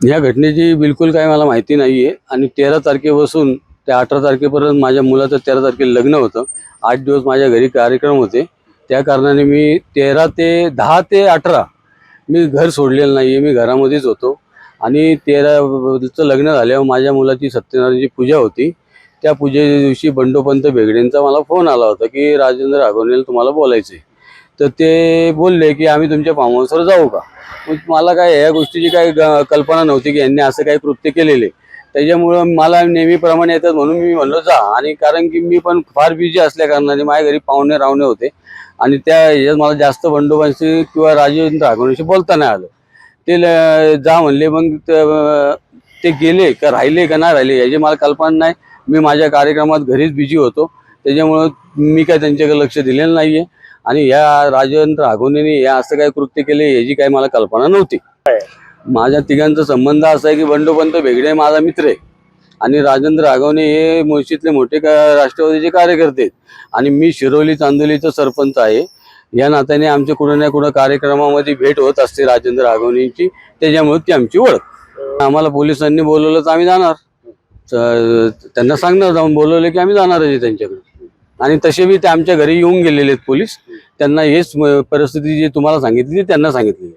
या घटनेची बिलकुल काही मला माहिती नाही आहे आणि 13 तारखेपासून ते 18 तारखेपर्यंत माझ्या मुलाचं 13 तारखेला लग्न होतं. 8 दिवस माझ्या घरी कार्यक्रम होते. त्या कारणाने मी 10 ते 18 मी घर सोडलेलं नाही आहे. मी घरामध्येच होतो आणि 13चं लग्न झाल्यावर माझ्या मुलाची सत्यनारायणची पूजा होती. त्या पूजेच्या दिवशी बंडोपंत बेगडेंचा मला फोन आला होता की राजेंद्र आगवणेला तुम्हाला बोलायचं आहे. तर ते बोलले की आम्ही तुमच्या फार्म हाऊसवर जाऊ का. मग मला काय ह्या गोष्टीची काही कल्पना नव्हती की यांनी असं काही कृत्य केलेले. त्याच्यामुळं मला नेहमीप्रमाणे येतात म्हणून मी म्हणलो जा. आणि कारण की मी पण फार बिझी असल्या कारणाने माझ्या घरी पाहुणे रावणे होते आणि त्या ह्याच्यात मला जास्त बंडोबांशी किंवा राजेंद्र आगवणेशी बोलता नाही आलं. ते जा म्हणले. मग ते गेले का राहिले का नाही राहिले याची मला कल्पना नाही. मी माझ्या कार्यक्रमात घरीच बिझी होतो. त्याच्यामुळं मी काय त्यांच्याकडे लक्ष दिलेलं नाही आहे आणि या राजेंद्र आगवणेने या असं काही कृत्य केले याची काही मला कल्पना नव्हती. माझ्या तिघांचा संबंध असा आहे की बंडोपंत बेगडे माझा मित्र आहे आणि राजेंद्र आगवणे हे मुळशीतले मोठे राष्ट्रवादीचे कार्यकर्ते आहेत आणि मी शिरोली चांदोलीचा सरपंच आहे. या नात्याने आमच्या कुठं ना कुठं कार्यक्रमामध्ये भेट होत असते राजेंद्र आगवणेंची. त्याच्यामुळे ती आमची ओळख. आम्हाला पोलिसांनी बोलवलं तर आम्ही जाणार. त्यांना सांगणार जाऊन बोलवलं की आम्ही जाणारच आहे त्यांच्याकडे. आणि तसे बी ते आमच्या घरी येऊन गेलेले आहेत पोलीस. त्यांना हेच परिस्थिती जी तुम्हाला सांगितली त्यांना सांगितलेली.